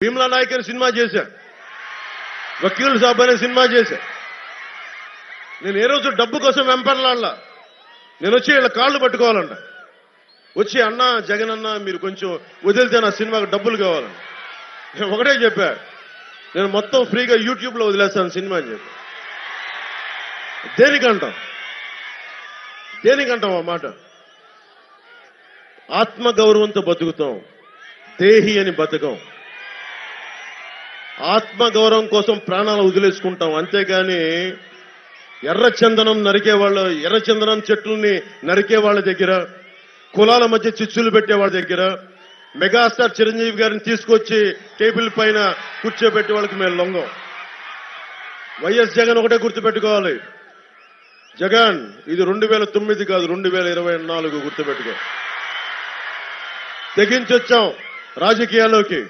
భీమ్లా నాయక్ అని సినిమా చేశా, వకీల్ సాబ్ అనే సినిమా చేశా. నేను ఏ రోజు డబ్బు కోసం వెంపర్లాడలా. నేను వచ్చి వీళ్ళ కాళ్ళు పట్టుకోవాలంట. వచ్చి అన్న జగన్ అన్న మీరు కొంచెం వదిలితే నా సినిమాకి డబ్బులు కావాలని. నేను ఒకటే చెప్పా, నేను మొత్తం ఫ్రీగా యూట్యూబ్ లో వదిలేస్తాను సినిమా అని చెప్పి. దేనికంటాం ఆ మాట? ఆత్మగౌరవంతో బతుకుతాం, దేహి అని బతకం. ఆత్మగౌరవం కోసం ప్రాణాలు వదిలేసుకుంటాం, అంతేగాని ఎర్రచందనం చెట్లని నరికే వాళ్ళ దగ్గర, కులాల మధ్య చిచ్చులు పెట్టే వాళ్ళ దగ్గర, మెగాస్టార్ చిరంజీవి గారిని తీసుకొచ్చి టేబుల్ పైన కూర్చోబెట్టే వాళ్ళకి మేము లొంగం. వైఎస్ జగన్ ఒకటే గుర్తుపెట్టుకోవాలి, జగన్ ఇది 2009 కాదు 2024 గుర్తుపెట్టుకో. తెగించొచ్చాం రాజకీయాల్లోకి.